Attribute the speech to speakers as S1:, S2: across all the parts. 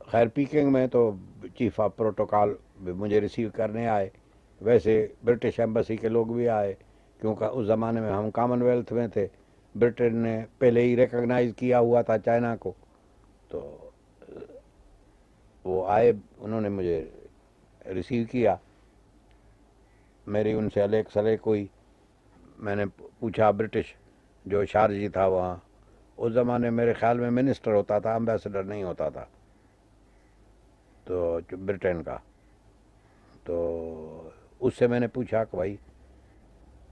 S1: خیر پیکنگ میں تو چیف آف پروٹوکال بھی مجھے ریسیو کرنے آئے، ویسے برٹش ایمبسی کے لوگ بھی آئے، کیونکہ اس زمانے میں ہم کامن ویلتھ میں تھے، برٹن نے پہلے ہی ریکگنائز کیا ہوا تھا چائنا کو، تو وہ آئے، انہوں نے مجھے ریسیو کیا، میری ان سے الیک سلیک ہوئی۔ میں نے پوچھا برٹش جو شارجی تھا وہاں، اس زمانے میرے خیال میں منسٹر ہوتا تھا، امبیسڈر نہیں ہوتا تھا، تو برٹن کا، تو اس سے میں نے پوچھا کہ بھائی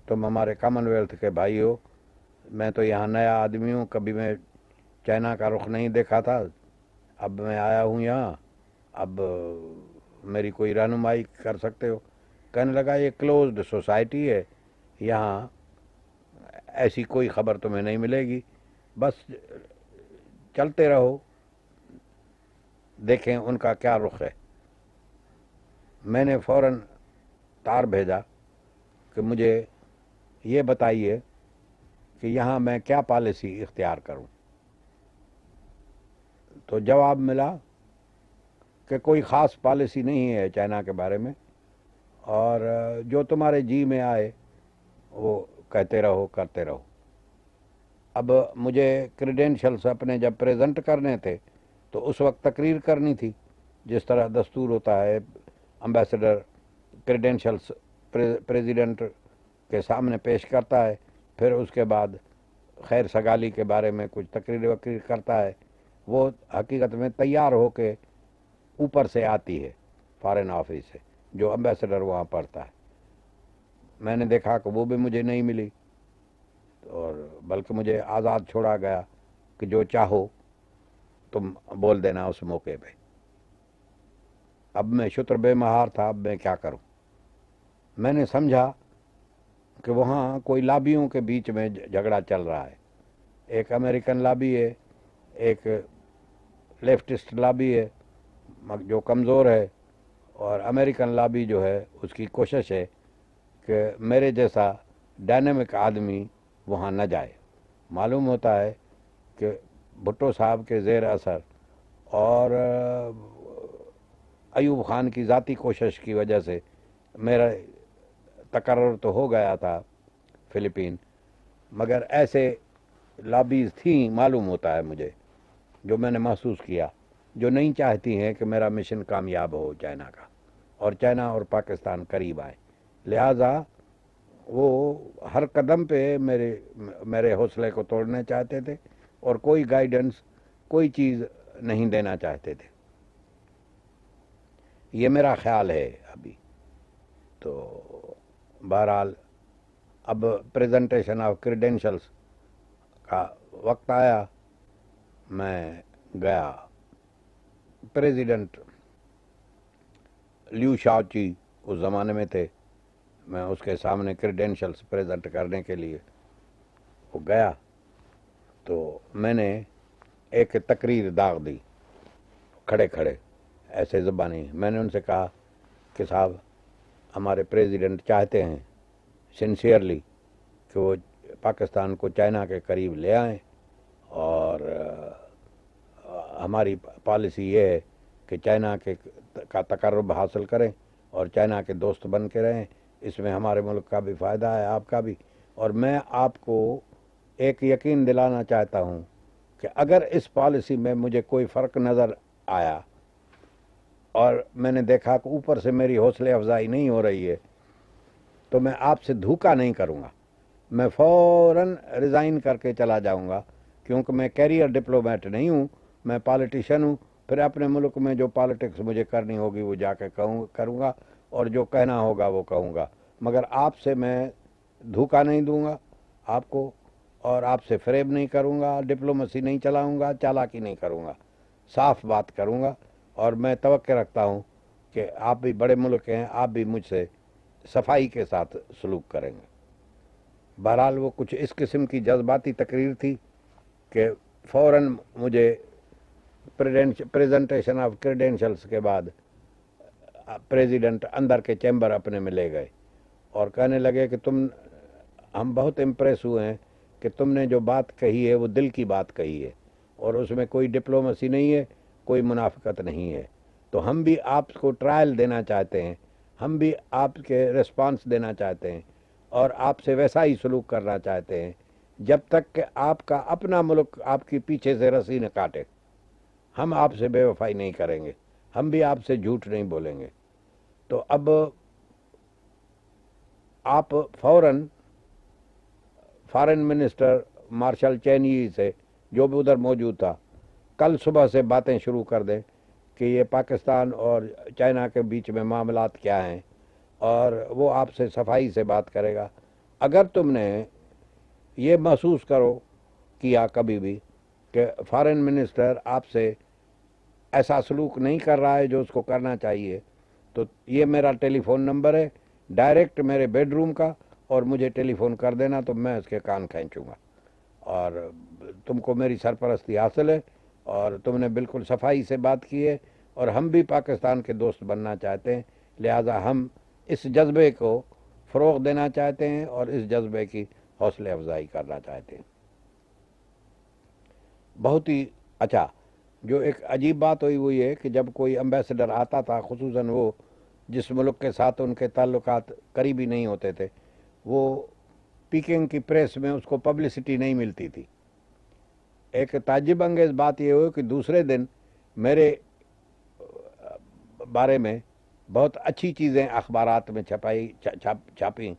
S1: تم ہمارے کامن ویلتھ کے بھائی ہو، میں تو یہاں نیا آدمی ہوں، کبھی میں چائنا کا رخ نہیں دیکھا تھا، اب میں آیا ہوں یہاں، اب میری کوئی رہنمائی کر سکتے ہو؟ کہنے لگا یہ کلوزڈ سوسائٹی ہے، یہاں ایسی کوئی خبر تمہیں نہیں ملے گی، بس چلتے رہو، دیکھیں ان کا کیا رخ ہے۔ میں نے فوراً تار بھیجا کہ مجھے یہ بتائیے کہ یہاں میں کیا پالیسی اختیار کروں، تو جواب ملا کہ کوئی خاص پالیسی نہیں ہے چائنا کے بارے میں، اور جو تمہارے جی میں آئے وہ کہتے رہو، کرتے رہو۔ اب مجھے کریڈینشلز اپنے جب پریزنٹ کرنے تھے تو اس وقت تقریر کرنی تھی، جس طرح دستور ہوتا ہے، امبیسڈر کریڈینشلز پریزیڈنٹ کے سامنے پیش کرتا ہے، پھر اس کے بعد خیر سگالی کے بارے میں کچھ تقریر وقریر کرتا ہے، وہ حقیقت میں تیار ہو کے اوپر سے آتی ہے، فارن آفس سے، جو امبیسڈر وہاں پڑھتا ہے۔ میں نے دیکھا کہ وہ بھی مجھے نہیں ملی، اور بلکہ مجھے آزاد چھوڑا گیا کہ جو چاہو تم بول دینا اس موقع پہ۔ اب میں شتر بے مہار تھا، اب میں کیا کروں؟ میں نے سمجھا کہ وہاں کوئی لابیوں کے بیچ میں جھگڑا چل رہا ہے، ایک امریکن لابی ہے، ایک لیفٹسٹ لابی ہے جو کمزور ہے، اور امریکن لابی جو ہے اس کی کوشش ہے کہ میرے جیسا ڈائنامک آدمی وہاں نہ جائے۔ معلوم ہوتا ہے کہ بھٹو صاحب کے زیر اثر اور ایوب خان کی ذاتی کوشش کی وجہ سے میرا تقرر تو ہو گیا تھا فلپین، مگر ایسے لابیز تھیں، معلوم ہوتا ہے مجھے، جو میں نے محسوس کیا، جو نہیں چاہتی ہیں کہ میرا مشن کامیاب ہو چائنا کا، اور چائنا اور پاکستان قریب آئے، لہٰذا وہ ہر قدم پہ میرے حوصلے کو توڑنا چاہتے تھے، اور کوئی گائیڈنس، کوئی چیز نہیں دینا چاہتے تھے۔ یہ میرا خیال ہے ابھی تو۔ بہرحال اب پریزنٹیشن آف کریڈینشلز کا وقت آیا، میں گیا، پریزیڈنٹ لیو شاوچی اس زمانے میں تھے، میں اس کے سامنے کریڈینشلز پریزنٹ کرنے کے لیے وہ گیا، تو میں نے ایک تقریر داغ دی کھڑے کھڑے، ایسے زبانی۔ میں نے ان سے کہا کہ صاحب ہمارے پریزیڈنٹ چاہتے ہیں سنسیئرلی کہ وہ پاکستان کو چائنا کے قریب لے آئیں، اور ہماری پالیسی یہ ہے کہ چائنا کا تقرب حاصل کریں اور چائنا کے دوست بن کے رہیں، اس میں ہمارے ملک کا بھی فائدہ ہے، آپ کا بھی، اور میں آپ کو ایک یقین دلانا چاہتا ہوں کہ اگر اس پالیسی میں مجھے کوئی فرق نظر آیا اور میں نے دیکھا کہ اوپر سے میری حوصلے افزائی نہیں ہو رہی ہے، تو میں آپ سے دھوکہ نہیں کروں گا، میں فوراً ریزائن کر کے چلا جاؤں گا، کیونکہ میں کیریئر ڈپلومیٹ نہیں ہوں، میں پالیٹیشین ہوں، پھر اپنے ملک میں جو پالیٹکس مجھے کرنی ہوگی وہ جا کے کروں گا، اور جو کہنا ہوگا وہ کہوں گا، مگر آپ سے میں دھوکہ نہیں دوں گا آپ کو، اور آپ سے فریب نہیں کروں گا، ڈپلومیسی نہیں چلاؤں گا، چالاکی نہیں کروں گا، صاف بات کروں گا، اور میں توقع رکھتا ہوں کہ آپ بھی بڑے ملک ہیں، آپ بھی مجھ سے صفائی کے ساتھ سلوک کریں گے۔ بہرحال وہ کچھ اس قسم کی جذباتی تقریر تھی کہ فوراً مجھے پریزنٹیشن آف کریڈینشلز کے بعد پریزیڈنٹ اندر کے چیمبر اپنے میں لے گئے اور کہنے لگے کہ ہم بہت امپریس ہوئے ہیں کہ تم نے جو بات کہی ہے وہ دل کی بات کہی ہے، اور اس میں کوئی ڈپلومیسی نہیں ہے، کوئی منافقت نہیں ہے. تو ہم بھی آپ کو ٹرائل دینا چاہتے ہیں, ہم بھی آپ کے رسپانس دینا چاہتے ہیں اور آپ سے ویسا ہی سلوک کرنا چاہتے ہیں جب تک کہ آپ کا اپنا ملک آپ کی پیچھے سے رسی نہ کاٹے. ہم آپ سے بے وفائی نہیں کریں گے, ہم بھی آپ سے جھوٹ نہیں بولیں گے. تو اب آپ فوراً فارن منسٹر مارشل چینی سے, جو بھی ادھر موجود تھا, کل صبح سے باتیں شروع کر دیں کہ یہ پاکستان اور چائنا کے بیچ میں معاملات کیا ہیں, اور وہ آپ سے صفائی سے بات کرے گا. اگر تم نے یہ محسوس کیا کبھی بھی کہ فارن منسٹر آپ سے ایسا سلوک نہیں کر رہا ہے جو اس کو کرنا چاہیے, تو یہ میرا ٹیلی فون نمبر ہے, ڈائریکٹ میرے بیڈ روم کا, اور مجھے ٹیلی فون کر دینا تو میں اس کے کان کھینچوں گا. اور تم کو میری سرپرستی حاصل ہے, اور تم نے بالکل صفائی سے بات کی ہے, اور ہم بھی پاکستان کے دوست بننا چاہتے ہیں. لہذا ہم اس جذبے کو فروغ دینا چاہتے ہیں اور اس جذبے کی حوصلہ افزائی کرنا چاہتے ہیں. بہت ہی اچھا, جو ایک عجیب بات ہوئی وہ یہ کہ جب کوئی امبیسڈر آتا تھا, خصوصاً وہ جس ملک کے ساتھ ان کے تعلقات قریبی نہیں ہوتے تھے, وہ پیکنگ کی پریس میں اس کو پبلسٹی نہیں ملتی تھی. ایک تعجب انگیز بات یہ ہوئی کہ دوسرے دن میرے بارے میں بہت اچھی چیزیں اخبارات میں چھاپیں,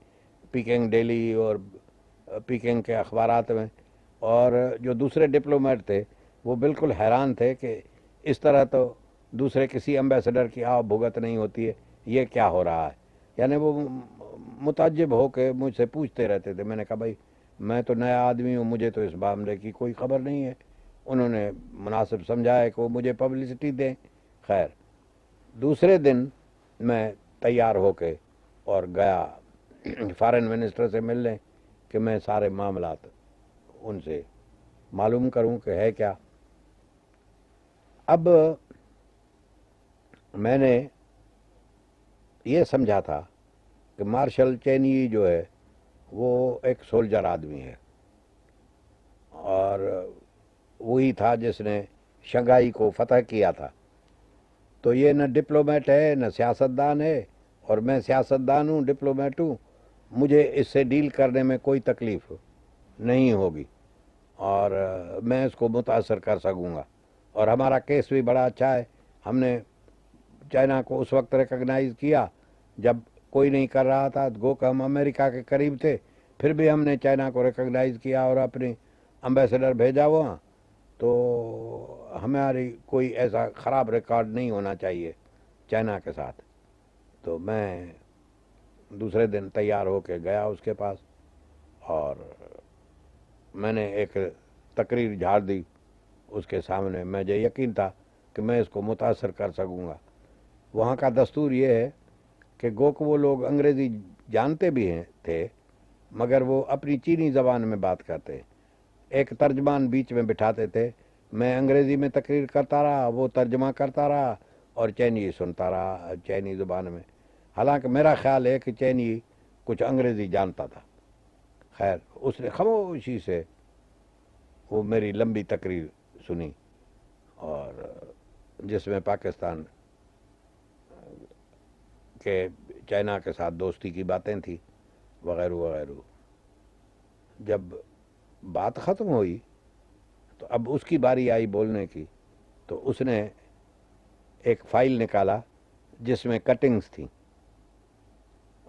S1: پیکنگ ڈیلی اور پیکنگ کے اخبارات میں, اور جو دوسرے ڈپلومیٹ تھے وہ بالکل حیران تھے کہ اس طرح تو دوسرے کسی امبیسڈر کی آؤ بھگت نہیں ہوتی ہے, یہ کیا ہو رہا ہے. یعنی وہ متعجب ہو کے مجھ سے پوچھتے رہتے تھے. میں نے کہا بھائی میں تو نیا آدمی ہوں, مجھے تو اس معاملے کی کوئی خبر نہیں ہے. انہوں نے مناسب سمجھایا کہ وہ مجھے پبلسٹی دیں. خیر, دوسرے دن میں تیار ہو کے اور گیا فارن منسٹر سے ملنے کہ میں سارے معاملات ان سے معلوم کروں کہ ہے کیا. اب میں نے یہ سمجھا تھا کہ مارشل چینی جو ہے وہ ایک سولجر آدمی ہے, اور وہی تھا جس نے شنگھائی کو فتح کیا تھا. تو یہ نہ ڈپلومیٹ ہے نہ سیاستدان ہے, اور میں سیاستدان ہوں, ڈپلومیٹ ہوں, مجھے اس سے ڈیل کرنے میں کوئی تکلیف نہیں ہوگی, اور میں اس کو متاثر کر سکوں گا. اور ہمارا کیس بھی بڑا اچھا ہے. ہم نے چائنا کو اس وقت ریکگنائز کیا جب کوئی نہیں کر رہا تھا, گو کہ ہم امریکہ کے قریب تھے, پھر بھی ہم نے چائنا کو ریکگنائز کیا اور اپنی امبیسڈر بھیجا وہاں. تو ہماری کوئی ایسا خراب ریکارڈ نہیں ہونا چاہیے چائنا کے ساتھ. تو میں دوسرے دن تیار ہو کے گیا اس کے پاس, اور میں نے ایک تقریر جھاڑ دی اس کے سامنے. مجھے یقین تھا کہ میں اس کو متاثر کر سکوں گا. وہاں کا دستور یہ ہے کہ گو کہ وہ لوگ انگریزی جانتے بھی تھے, مگر وہ اپنی چینی زبان میں بات کرتے. ایک ترجمان بیچ میں بٹھاتے تھے, میں انگریزی میں تقریر کرتا رہا, وہ ترجمہ کرتا رہا, اور چینی سنتا رہا چینی زبان میں. حالانکہ میرا خیال ہے کہ چینی کچھ انگریزی جانتا تھا. خیر, اس نے خاموشی سے وہ میری لمبی تقریر سنی, اور جس میں پاکستان کہ چائنا کے ساتھ دوستی کی باتیں تھیں وغیرہ وغیرہ. جب بات ختم ہوئی تو اب اس کی باری آئی بولنے کی, تو اس نے ایک فائل نکالا جس میں کٹنگز تھیں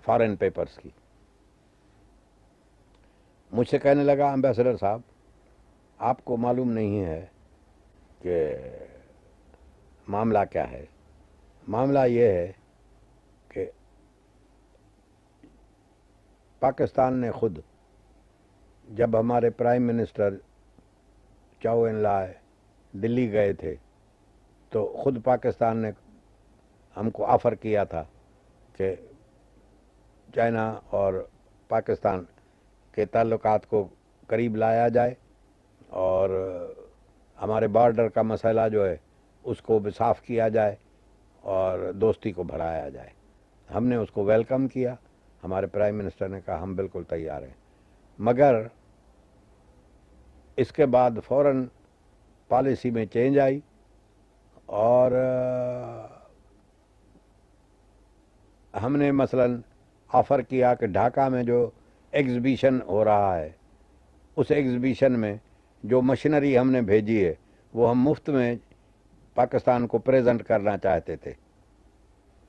S1: فارن پیپرز کی. مجھ سے کہنے لگا, امبیسڈر صاحب آپ کو معلوم نہیں ہے کہ معاملہ کیا ہے. معاملہ یہ ہے کہ پاکستان نے خود جب ہمارے پرائم منسٹر چاؤ ان لائے دلی گئے تھے تو خود پاکستان نے ہم کو آفر کیا تھا کہ چائنا اور پاکستان کے تعلقات کو قریب لایا جائے, اور ہمارے بارڈر کا مسئلہ جو ہے اس کو بھی صاف کیا جائے اور دوستی کو بڑھایا جائے. ہم نے اس کو ویلکم کیا. ہمارے پرائم منسٹر نے کہا ہم بالکل تیار ہیں, مگر اس کے بعد فوراً پالیسی میں چینج آئی, اور ہم نے مثلاً آفر کیا کہ ڈھاکہ میں جو ایگزیبیشن ہو رہا ہے اس ایگزیبیشن میں جو مشینری ہم نے بھیجی ہے وہ ہم مفت میں پاکستان کو پریزنٹ کرنا چاہتے تھے،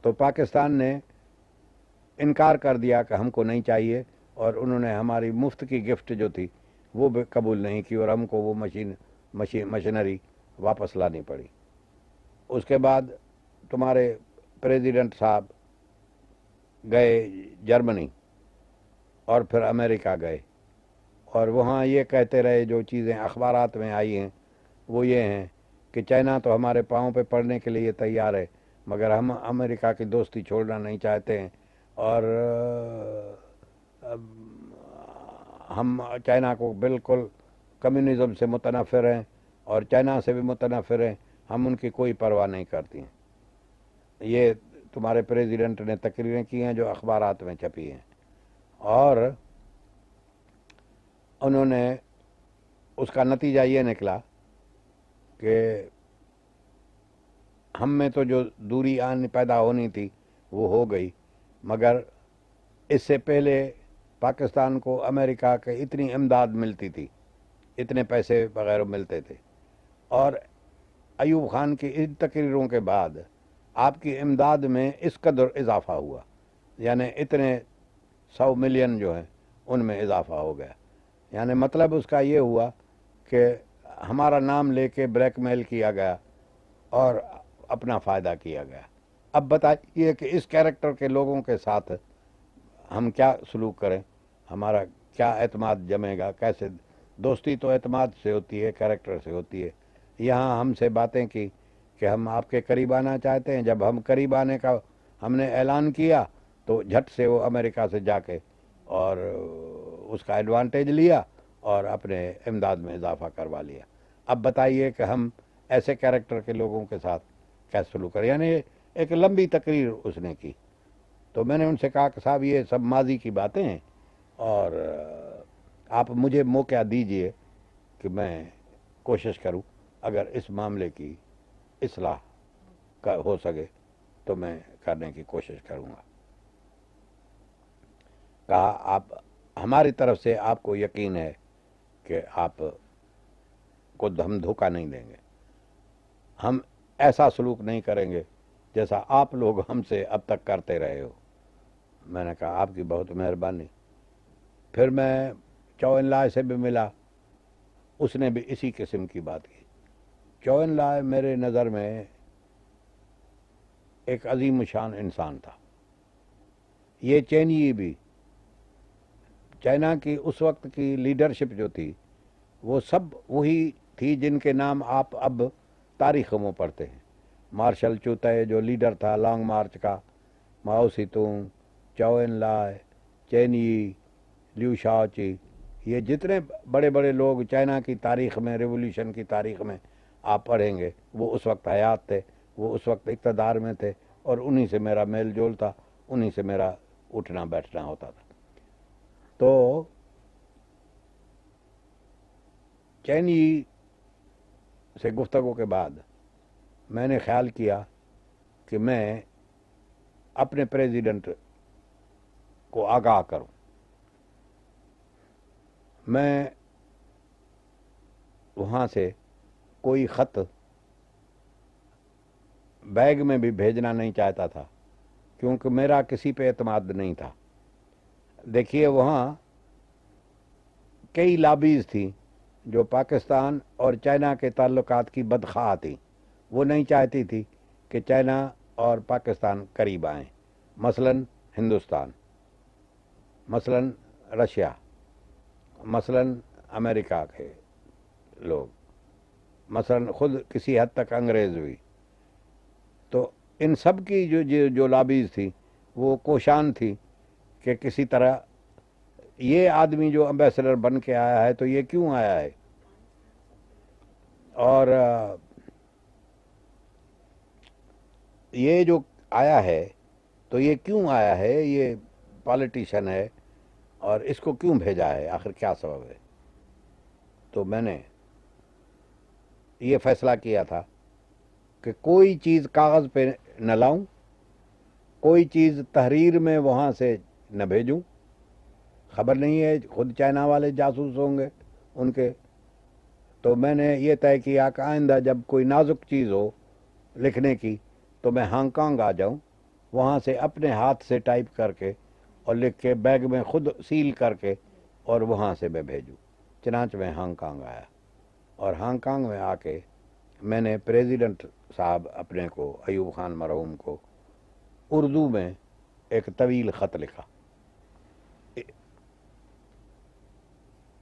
S1: تو پاکستان نے انکار کر دیا کہ ہم کو نہیں چاہیے، اور انہوں نے ہماری مفت کی گفٹ جو تھی وہ بھی قبول نہیں کی، اور ہم کو وہ مشینری واپس لانی پڑی۔ اس کے بعد تمہارے پریزیڈنٹ صاحب گئے جرمنی اور پھر امریکہ گئے، اور وہاں یہ کہتے رہے، جو چیزیں اخبارات میں آئی ہیں وہ یہ ہیں کہ چائنا تو ہمارے پاؤں پہ پڑنے کے لیے تیار ہے، مگر ہم امریکہ کی دوستی چھوڑنا نہیں چاہتے ہیں، اور ہم چائنا کو بالکل کمیونزم سے متنفر ہیں، اور چائنا سے بھی متنفر ہیں، ہم ان کی کوئی پرواہ نہیں کرتی ہیں۔ یہ تمہارے پریزیڈنٹ نے تقریریں کی ہیں جو اخبارات میں چھپی ہیں، اور انہوں نے اس کا نتیجہ یہ نکلا کہ ہم میں تو جو دوری پیدا ہونی تھی وہ ہو گئی، مگر اس سے پہلے پاکستان کو امریکہ کے اتنی امداد ملتی تھی، اتنے پیسے وغیرہ ملتے تھے، اور ایوب خان کی ان تقریروں کے بعد آپ کی امداد میں اس قدر اضافہ ہوا، یعنی اتنے 100 ملین جو ہیں ان میں اضافہ ہو گیا۔ یعنی مطلب اس کا یہ ہوا کہ ہمارا نام لے کے بلیک میل کیا گیا اور اپنا فائدہ کیا گیا۔ اب بتائیے کہ اس کیریکٹر کے لوگوں کے ساتھ ہم کیا سلوک کریں، ہمارا کیا اعتماد جمے گا، کیسے؟ دوستی تو اعتماد سے ہوتی ہے، کیریکٹر سے ہوتی ہے۔ یہاں ہم سے باتیں کی کہ ہم آپ کے قریب آنا چاہتے ہیں، جب ہم قریب آنے کا ہم نے اعلان کیا تو جھٹ سے وہ امریکہ سے جا کے اور اس کا ایڈوانٹیج لیا اور اپنے امداد میں اضافہ کروا لیا۔ اب بتائیے کہ ہم ایسے کیریکٹر کے لوگوں کے ساتھ کیسے سلوک کریں؟ یعنی ایک لمبی تقریر اس نے کی، تو میں نے ان سے کہا کہ صاحب یہ سب ماضی کی باتیں ہیں، اور آپ مجھے موقع دیجئے کہ میں کوشش کروں، اگر اس معاملے کی اصلاح کا ہو سکے تو میں کرنے کی کوشش کروں گا۔ کہا آپ ہماری طرف سے آپ کو یقین ہے کہ آپ کو ہم دھوکہ نہیں دیں گے، ہم ایسا سلوک نہیں کریں گے جیسا آپ لوگ ہم سے اب تک کرتے رہے ہو۔ میں نے کہا آپ کی بہت مہربانی۔ پھر میں چوئن لائے سے بھی ملا، اس نے بھی اسی قسم کی بات کی۔ چوئن لائے میرے نظر میں ایک عظیم شان انسان تھا۔ یہ چینی بھی، چائنا کی اس وقت کی لیڈرشپ جو تھی وہ سب وہی تھی جن کے نام آپ اب تاریخوں میں پڑھتے ہیں۔ مارشل چوتے جو لیڈر تھا لانگ مارچ کا، ماؤ سی تونگ، چوئن لائے، چینی، لیو شاؤچی، یہ جتنے بڑے بڑے لوگ چائنا کی تاریخ میں، ریولیوشن کی تاریخ میں آپ پڑھیں گے، وہ اس وقت حیات تھے، وہ اس وقت اقتدار میں تھے، اور انہی سے میرا میل جول تھا، انہی سے میرا اٹھنا بیٹھنا ہوتا تھا۔ تو چینی سے گفتگو کے بعد میں نے خیال کیا کہ میں اپنے پریزیڈنٹ کو آگاہ کروں۔ میں وہاں سے کوئی خط بیگ میں بھی بھیجنا نہیں چاہتا تھا، کیونکہ میرا کسی پہ اعتماد نہیں تھا۔ دیکھیے وہاں کئی لابیز تھیں جو پاکستان اور چائنا کے تعلقات کی بدخواہ تھیں، وہ نہیں چاہتی تھی کہ چائنا اور پاکستان قریب آئیں، مثلا ہندوستان، مثلا رشیا، مثلا امریکہ کے لوگ، مثلا خود کسی حد تک انگریز بھی۔ تو ان سب کی جو لابیز تھی وہ کوشاں تھی کہ کسی طرح یہ آدمی جو امبیسڈر بن کے آیا ہے تو یہ کیوں آیا ہے، اور یہ جو آیا ہے تو یہ کیوں آیا ہے، یہ پالیٹیشین ہے، اور اس کو کیوں بھیجا ہے، آخر کیا سبب ہے۔ تو میں نے یہ فیصلہ کیا تھا کہ کوئی چیز کاغذ پہ نہ لاؤں، کوئی چیز تحریر میں وہاں سے نہ بھیجوں. خبر نہیں ہے خود چائنا والے جاسوس ہوں گے ان کے. تو میں نے یہ طے کیا کہ آئندہ جب کوئی نازک چیز ہو لکھنے کی تو میں ہانگ کانگ آ جاؤں، وہاں سے اپنے ہاتھ سے ٹائپ کر کے اور لکھ کے بیگ میں خود سیل کر کے اور وہاں سے میں بھیجوں. چنانچہ میں ہانگ کانگ آیا، اور ہانگ کانگ میں آ کے میں نے پریزیڈنٹ صاحب اپنے کو، ایوب خان مرحوم کو، اردو میں ایک طویل خط لکھا.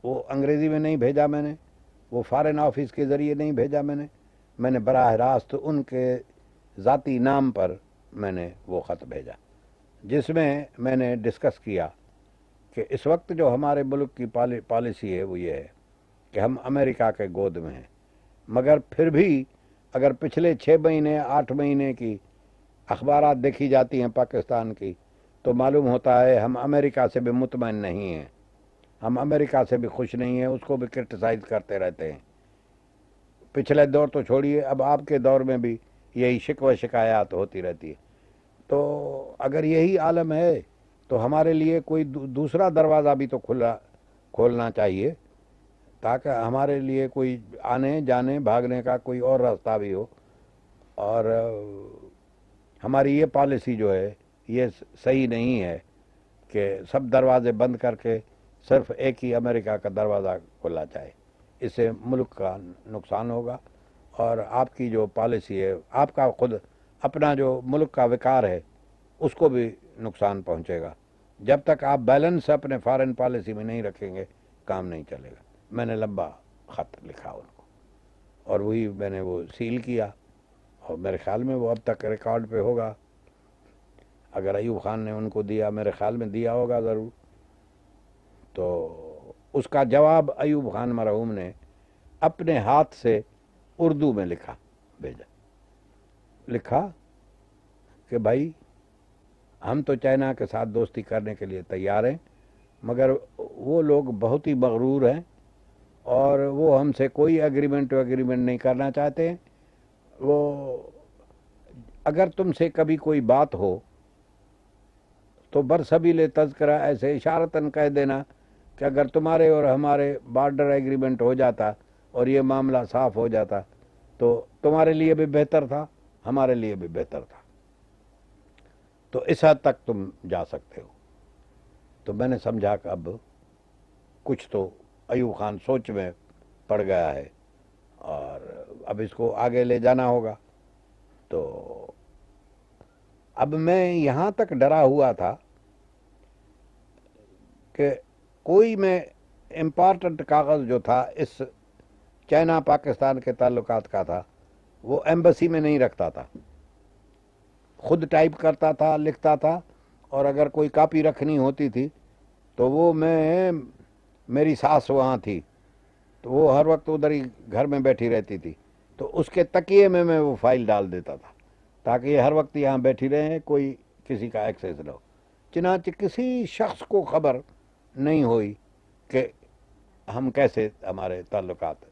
S1: وہ انگریزی میں نہیں بھیجا میں نے، وہ فارن آفس کے ذریعے نہیں بھیجا میں نے براہ راست ان کے ذاتی نام پر میں نے وہ خط بھیجا، جس میں نے ڈسکس کیا کہ اس وقت جو ہمارے ملک کی پالیسی ہے وہ یہ ہے کہ ہم امریکہ کے گود میں ہیں، مگر پھر بھی اگر پچھلے 6 مہینے 8 مہینے کی اخبارات دیکھی جاتی ہیں پاکستان کی تو معلوم ہوتا ہے ہم امریکہ سے بھی مطمئن نہیں ہیں، ہم امریکہ سے بھی خوش نہیں ہیں، اس کو بھی کرٹیسائز کرتے رہتے ہیں. پچھلے دور تو چھوڑیے، اب آپ کے دور میں بھی یہی شکوہ شکایات ہوتی رہتی ہے. تو اگر یہی عالم ہے تو ہمارے لیے کوئی دوسرا دروازہ بھی تو کھولنا چاہیے، تاکہ ہمارے لیے کوئی آنے جانے بھاگنے کا کوئی اور راستہ بھی ہو. اور ہماری یہ پالیسی جو ہے یہ صحیح نہیں ہے کہ سب دروازے بند کر کے صرف ایک ہی امریکہ کا دروازہ کھولا جائے. اس سے ملک کا نقصان ہوگا، اور آپ کی جو پالیسی ہے، آپ کا خود اپنا جو ملک کا وقار ہے اس کو بھی نقصان پہنچے گا. جب تک آپ بیلنس اپنے فارن پالیسی میں نہیں رکھیں گے کام نہیں چلے گا. میں نے لمبا خط لکھا ان کو، اور وہی میں نے وہ سیل کیا، اور میرے خیال میں وہ اب تک ریکارڈ پہ ہوگا. اگر ایوب خان نے ان کو دیا، میرے خیال میں دیا ہوگا ضرور. تو اس کا جواب ایوب خان مرحوم نے اپنے ہاتھ سے اردو میں بھیجا، لکھا کہ بھائی ہم تو چائنا کے ساتھ دوستی کرنے کے لیے تیار ہیں، مگر وہ لوگ بہت ہی مغرور ہیں اور وہ ہم سے کوئی ایگریمنٹ نہیں کرنا چاہتے ہیں. وہ اگر تم سے کبھی کوئی بات ہو تو برسبیل تذکرہ ایسے اشارتاً کہہ دینا کہ اگر تمہارے اور ہمارے بارڈر ایگریمنٹ ہو جاتا اور یہ معاملہ صاف ہو جاتا تو تمہارے لیے بھی بہتر تھا، ہمارے لیے بھی بہتر تھا. تو اس حد تک تم جا سکتے ہو. تو میں نے سمجھا کہ اب کچھ تو ایوب خان سوچ میں پڑ گیا ہے اور اب اس کو آگے لے جانا ہوگا. تو اب میں یہاں تک ڈرا ہوا تھا کہ کوئی میں امپارٹنٹ کاغذ جو تھا اس چائنا پاکستان کے تعلقات کا تھا وہ ایمبیسی میں نہیں رکھتا تھا، خود ٹائپ کرتا تھا، لکھتا تھا، اور اگر کوئی کاپی رکھنی ہوتی تھی تو وہ میری ساس وہاں تھی تو وہ ہر وقت ادھر ہی گھر میں بیٹھی رہتی تھی، تو اس کے تکیے میں وہ فائل ڈال دیتا تھا تاکہ یہ ہر وقت یہاں بیٹھی رہیں، کوئی کسی کا ایکسیس نہ ہو. چنانچہ کسی شخص کو خبر نہیں ہوئی کہ ہم کیسے ہمارے تعلقات